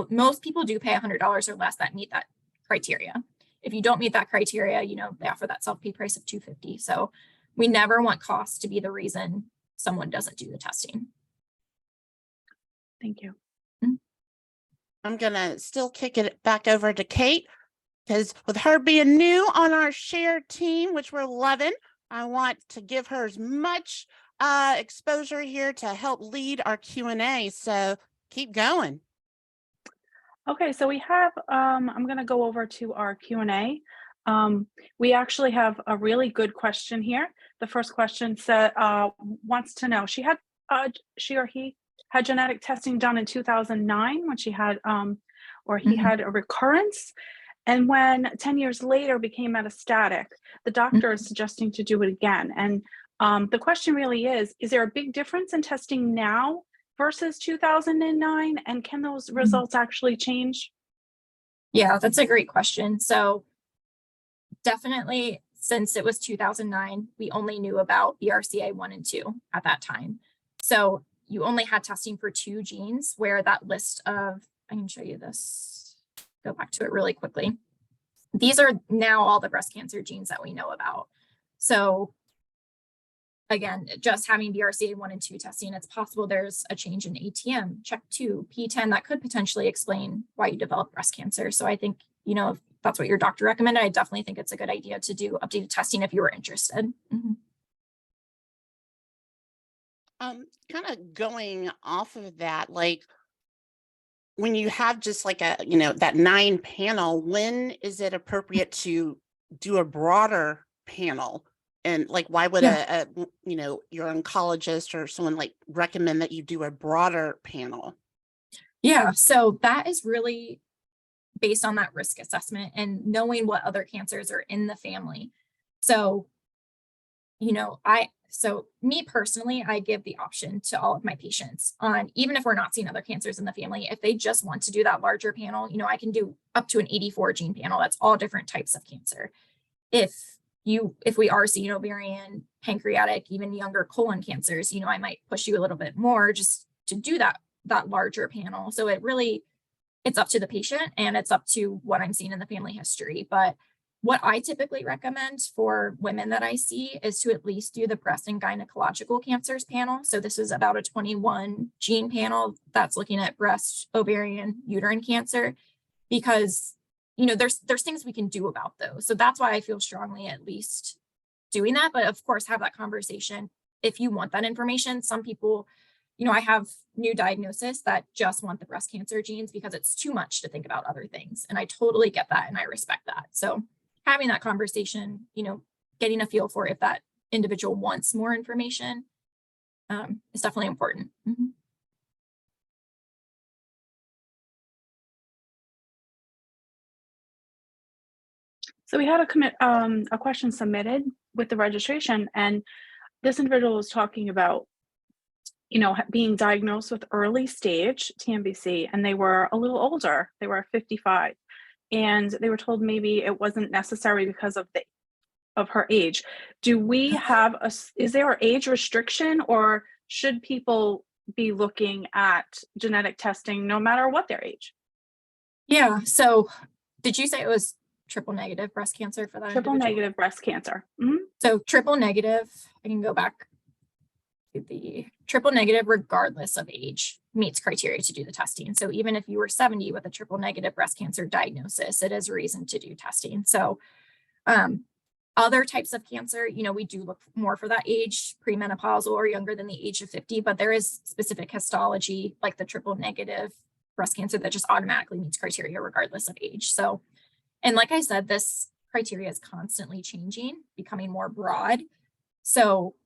Most people do pay $100 or less that meet that criteria. If you don't meet that criteria, they offer that self-pay price of $250. So we never want costs to be the reason someone doesn't do the testing. Thank you. I'm gonna still kick it back over to Kate, because with her being new on our shared team, which we're loving, I want to give her as much exposure here to help lead our Q&A. So keep going. Okay, so we have, I'm going to go over to our Q&A. We actually have a really good question here. The first question wants to know, she or he had genetic testing done in 2009 when she had, he had a recurrence. And when 10 years later became metastatic, the doctor is suggesting to do it again. And the question really is there a big difference in testing now versus 2009? And can those results actually change? Yeah, that's a great question. So definitely, since it was 2009, we only knew about BRCA1 and 2 at that time. So you only had testing for 2 genes, where that list of, I can show you this, go back to it really quickly. These are now all the breast cancer genes that we know about. So again, just having BRCA1 and 2 testing, it's possible there's a change in ATM, CHEK2, PTEN that could potentially explain why you developed breast cancer. So I think, if that's what your doctor recommended, I definitely think it's a good idea to do updated testing if you were interested. Kind of going off of that, like when you have just like that 9 panel, when is it appropriate to do a broader panel? And like, why would your oncologist or someone like recommend that you do a broader panel? Yeah, so that is really based on that risk assessment and knowing what other cancers are in the family. So, me personally, I give the option to all of my patients on, even if we're not seeing other cancers in the family, if they just want to do that larger panel, I can do up to an 84 gene panel. That's all different types of cancer. If we are seeing ovarian, pancreatic, even younger colon cancers, I might push you a little bit more just to do that larger panel. So it's up to the patient and it's up to what I'm seeing in the family history. But what I typically recommend for women that I see is to at least do the breast and gynecological cancers panel. So this is about a 21 gene panel that's looking at breast, ovarian, uterine cancer, because there's things we can do about those. So that's why I feel strongly at least doing that. But of course, have that conversation if you want that information. Some people, I have new diagnosis that just want the breast cancer genes because it's too much to think about other things. And I totally get that and I respect that. So having that conversation, getting a feel for if that individual wants more information is definitely important. So we had a question submitted with the registration, and this individual was talking about, being diagnosed with early stage TNBC, and they were a little older. They were 55, and they were told maybe it wasn't necessary because of the of her age. Do we have is there an age restriction, or should people be looking at genetic testing no matter what their age? Yeah. So did you say it was triple negative breast cancer for that Triple individual? negative breast cancer. Mhm. So triple negative, I can go back to the triple negative regardless of age meets criteria to do the testing. So even if you were 70 with a triple negative breast cancer diagnosis, it is a reason to do testing. So other types of cancer, you know, we do look more for that age, premenopausal or younger than the age of 50, but there is specific histology like the triple negative breast cancer that just automatically meets criteria regardless of age. So, and like I said, this criteria is constantly changing, becoming more broad. So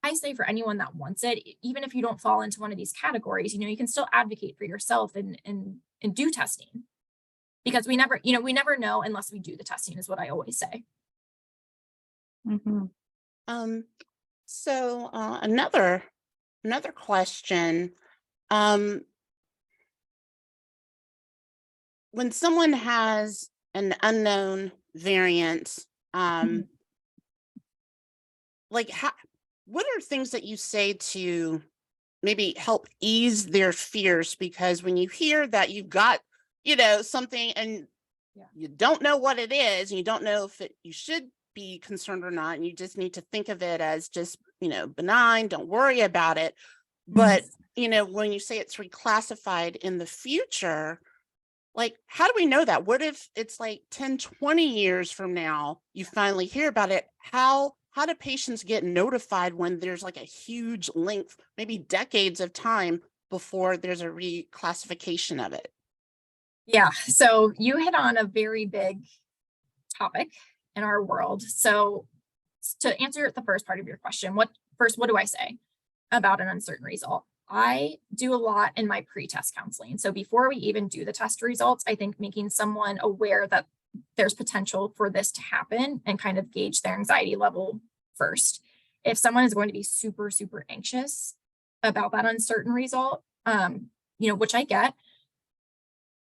I say for anyone that wants it, even if you don't fall into one of these categories, you know, you can still advocate for yourself and do testing, because we never know unless we do the testing, is what I always say. Mm-hmm. So another question. When someone has an unknown variant, like what are things that you say to maybe help ease their fears? Because when you hear that you've got, you know, something and you don't know what it is, and you don't know if you should be concerned or not, and you just need to think of it as just, you know, benign, don't worry about it. But, you know, when you say it's reclassified in the future, like, how do we know that? What if it's like 10, 20 years from now, you finally hear about it? How do patients get notified when there's like a huge length, maybe decades of time before there's a reclassification of it? Yeah. So you hit on a very big topic in our world. So to answer the first part of your question, what do I say about an uncertain result? I do a lot in my pre-test counseling. So before we even do the test results, I think making someone aware that there's potential for this to happen and kind of gauge their anxiety level first. If someone is going to be super, super anxious about that uncertain result, you know, which I get,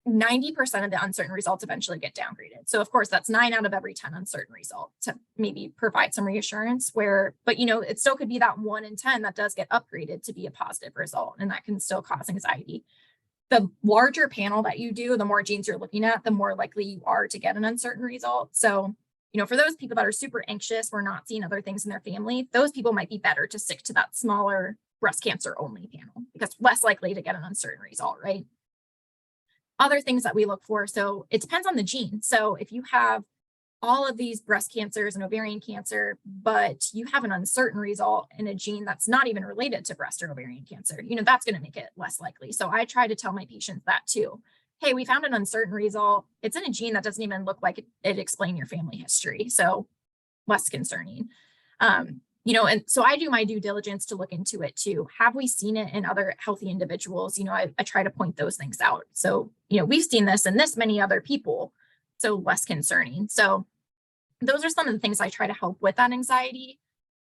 90% of the uncertain results eventually get downgraded. So of course, that's 9 out of every 10 uncertain result to maybe provide some reassurance but you know, it still could be that 1 in 10 that does get upgraded to be a positive result, and that can still cause anxiety. The larger panel that you do, the more genes you're looking at, the more likely you are to get an uncertain result. So, you know, for those people that are super anxious, we're not seeing other things in their family, those people might be better to stick to that smaller breast cancer only panel, because less likely to get an uncertain result, right? Other things that we look for. So it depends on the gene. So if you have all of these breast cancers and ovarian cancer, but you have an uncertain result in a gene that's not even related to breast or ovarian cancer, you know, that's going to make it less likely. So I try to tell my patients that too. Hey, we found an uncertain result. It's in a gene that doesn't even look like it explains your family history. So less concerning. You know, and so I do my due diligence to look into it too. Have we seen it in other healthy individuals? You know, I try to point those things out. So, you know, we've seen this in this many other people, so less concerning. So those are some of the things I try to help with that anxiety.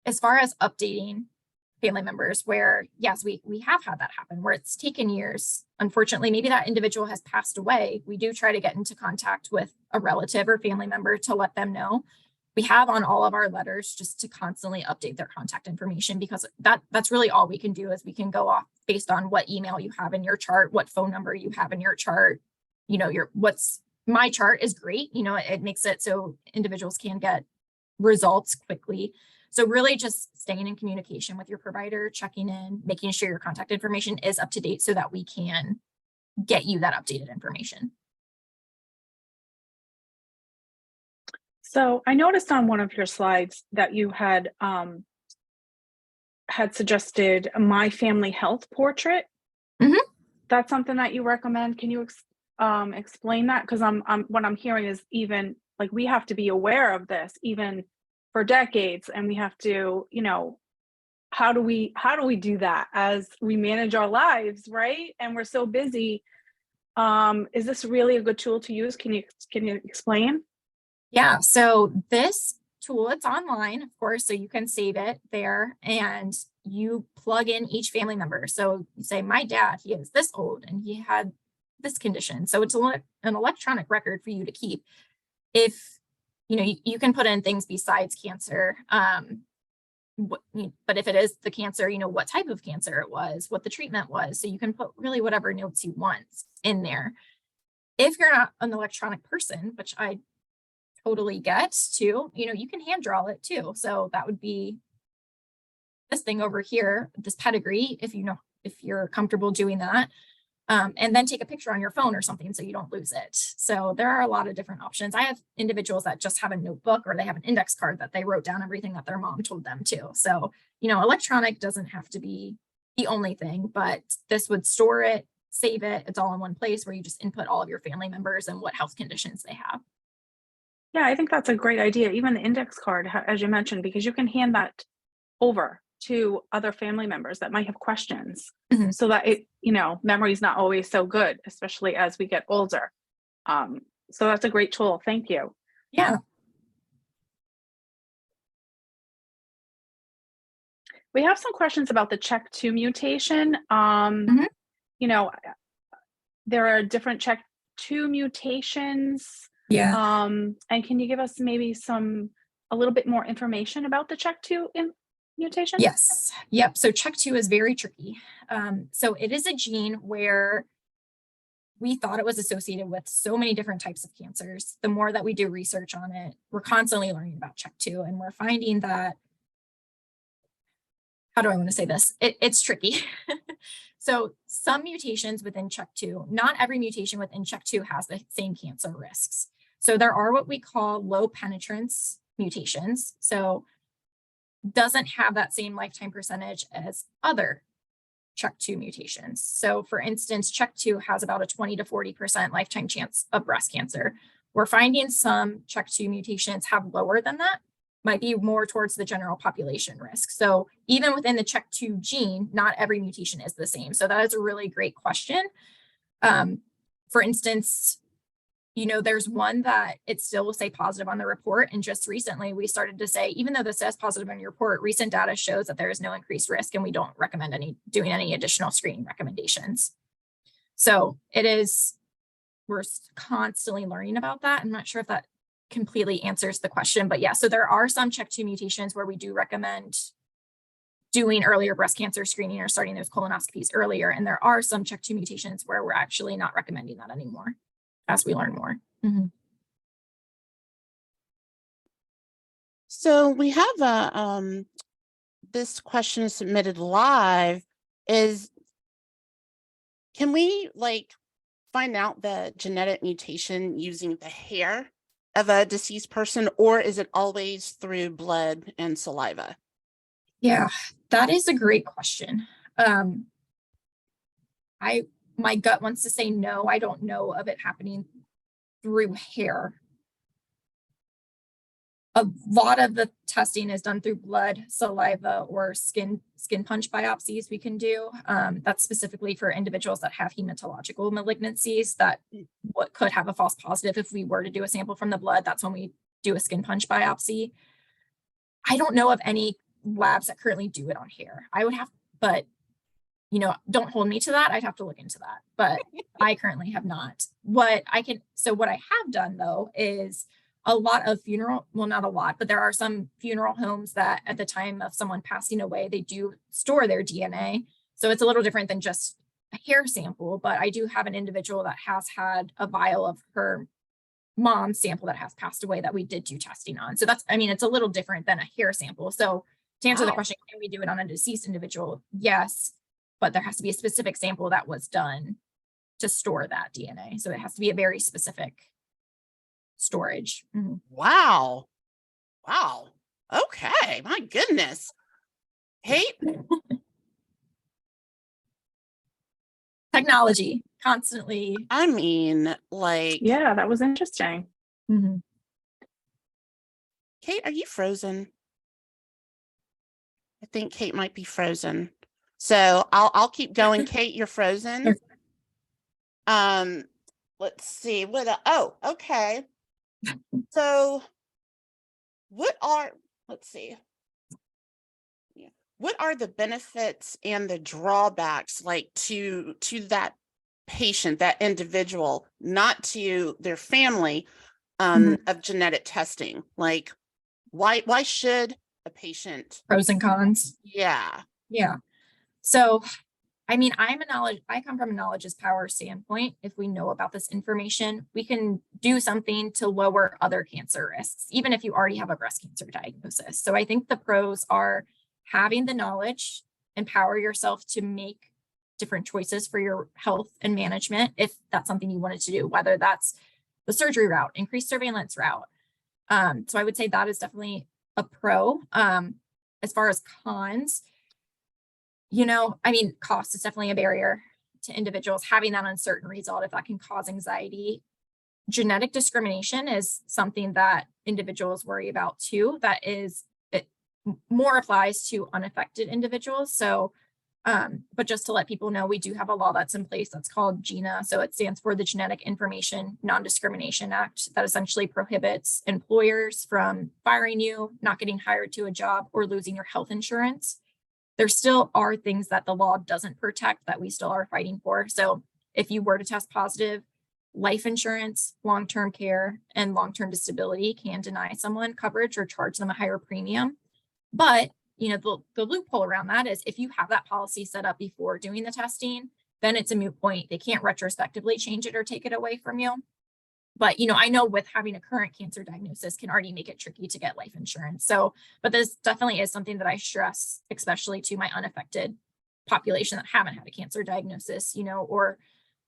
As far as updating family members, where yes, we have had that happen, where it's taken years. Unfortunately, maybe that individual has passed away. We do try to get into contact with a relative or family member to let them know. We have on all of our letters just to constantly update their contact information, because that's really all we can do, is we can go off based on what email you have in your chart, what phone number you have in your chart. You know, my chart is great. You know, it makes it so individuals can get results quickly. So really just staying in communication with your provider, checking in, making sure your contact information is up to date so that we can get you that updated information. So I noticed on one of your slides that you had suggested a My Family Health portrait. Mhm. That's something that you recommend. Can you explain that? Because what I'm hearing is, even like, we have to be aware of this even for decades, and we have to, you know, how do we do that as we manage our lives, right? And we're so busy. Is this really a good tool to use? Can you explain? Yeah, so this tool, it's online, of course, so you can save it there and you plug in each family member. So you say, my dad, he is this old and he had this condition. So it's an electronic record for you to keep. If you can put in things besides cancer. But if it is the cancer, what type of cancer it was, what the treatment was. So you can put really whatever notes you want in there. If you're not an electronic person, which I totally get too, you can hand draw it too. So that would be this thing over here, this pedigree, if you're comfortable doing that. And then take a picture on your phone or something so you don't lose it. So there are a lot of different options. I have individuals that just have a notebook or they have an index card that they wrote down everything that their mom told them to. So, electronic doesn't have to be the only thing, but this would store it, save it. It's all in one place where you just input all of your family members and what health conditions they have. Yeah, I think that's a great idea. Even the index card, as you mentioned, because you can hand that over to other family members that might have questions, Mhm. so that memory is not always so good, especially as we get older. So that's a great tool. Thank you. Yeah. We have some questions about the CHEK2 mutation. Mhm. There are different CHEK2 mutations. Yeah. And can you give us maybe a little bit more information about the CHEK2 mutation? Yes. Yep. So CHEK2 is very tricky. So it is a gene where we thought it was associated with so many different types of cancers. The more that we do research on it, we're constantly learning about CHEK2, and we're finding that, how do I want to say this? It's tricky. So some mutations within CHEK2, not every mutation within CHEK2 has the same cancer risks. So there are what we call low penetrance mutations. So doesn't have that same lifetime percentage as other CHEK2 mutations. So for instance, CHEK2 has about a 20 to 40% lifetime chance of breast cancer. We're finding some CHEK2 mutations have lower than that, might be more towards the general population risk. So even within the CHEK2 gene, not every mutation is the same. So that is a really great question. For instance, there's one that it still will say positive on the report. And just recently we started to say, even though this says positive on your report, recent data shows that there is no increased risk and we don't recommend doing any additional screening recommendations. So we're constantly learning about that. I'm not sure if that completely answers the question, but yeah, so there are some CHEK2 mutations where we do recommend doing earlier breast cancer screening or starting those colonoscopies earlier. And there are some CHEK2 mutations where we're actually not recommending that anymore as we learn more. Mm-hmm. So we have this question submitted live is, can we find out the genetic mutation using the hair of a deceased person, or is it always through blood and saliva? Yeah, that is a great question. My gut wants to say no. I don't know of it happening through hair. A lot of the testing is done through blood, saliva, or skin punch biopsies we can do. That's specifically for individuals that have hematological malignancies that what could have a false positive. If we were to do a sample from the blood, that's when we do a skin punch biopsy. I don't know of any labs that currently do it on hair. I would have, but don't hold me to that. I'd have to look into that, but I currently have not. What I have done though is a lot of not a lot, but there are some funeral homes that at the time of someone passing away, they do store their DNA. So it's a little different than just a hair sample, but I do have an individual that has had a vial of her mom's sample that has passed away that we did do testing on. So it's a little different than a hair sample. So to answer the question, can we do it on a deceased individual? Yes, but there has to be a specific sample that was done to store that DNA. So it has to be a very specific storage. Mm-hmm. Wow. Okay. My goodness. Kate? Technology constantly. Yeah, that was interesting. Mm-hmm. Kate, are you frozen? I think Kate might be frozen. So I'll keep going. Kate, you're frozen. Let's see. Okay. So what are the benefits and the drawbacks to that patient, that individual, not to their family, of genetic testing. Like, why should a patient? Pros and cons. Yeah. Yeah. So, I mean, I come from a knowledge is power standpoint. If we know about this information, we can do something to lower other cancer risks, even if you already have a breast cancer diagnosis. So I think the pros are having the knowledge, empower yourself to make different choices for your health and management, if that's something you wanted to do, whether that's the surgery route, increased surveillance route. So I would say that is definitely a pro. As far as cons, I mean, cost is definitely a barrier to individuals having that uncertain result, if that can cause anxiety. Genetic discrimination is something that individuals worry about too. It more applies to unaffected individuals. So, but just to let people know, we do have a law that's in place that's called GINA. So it stands for the Genetic Information Non-Discrimination Act, that essentially prohibits employers from firing you, not getting hired to a job, or losing your health insurance. There still are things that the law doesn't protect that we still are fighting for. So if you were to test positive, life insurance, long-term care, and long-term disability can deny someone coverage or charge them a higher premium. But the loophole around that is if you have that policy set up before doing the testing, then it's a moot point. They can't retrospectively change it or take it away from you. But, I know with having a current cancer diagnosis can already make it tricky to get life insurance. So, but this definitely is something that I stress, especially to my unaffected population that haven't had a cancer diagnosis, or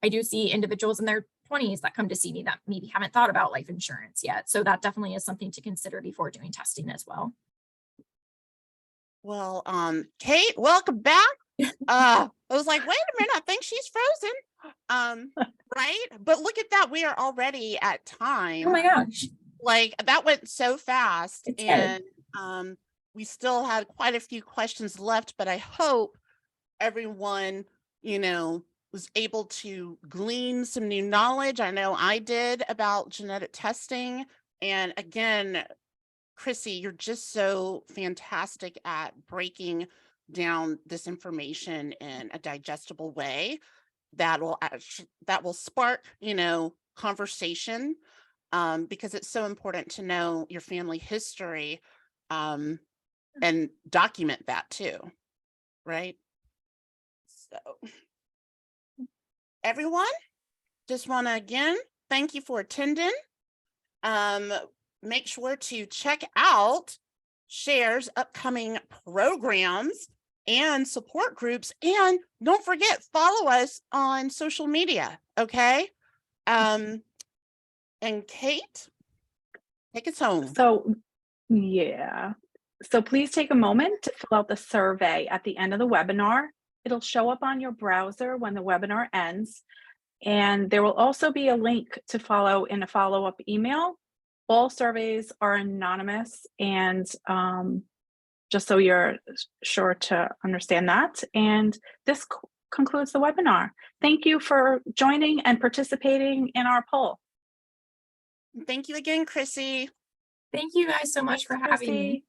I do see individuals in their 20s that come to see me that maybe haven't thought about life insurance yet. So that definitely is something to consider before doing testing as well. Well, Kate, welcome back. I was like, wait a minute, I think she's frozen. Right? But look at that. We are already at time. Oh my gosh. Like, that went so fast. It did. And we still had quite a few questions left, but I hope everyone, was able to glean some new knowledge. I know I did, about genetic testing. And again, Chrissy, you're just so fantastic at breaking down this information in a digestible way that will spark, conversation, because it's so important to know your family history, and document that too, right? So everyone, just want to again thank you for attending. Make sure to check out SHARE's upcoming programs and support groups, and don't forget, follow us on social media. Okay. And Kate, take us home. So, yeah. So please take a moment to fill out the survey at the end of the webinar. It'll show up on your browser when the webinar ends. And there will also be a link to follow in a follow-up email. All surveys are anonymous, and just so you're sure to understand that. And this concludes the webinar. Thank you for joining and participating in our poll. Thank you again, Chrissy. Thank you guys so much for having me.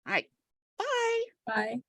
All right. Bye. Bye.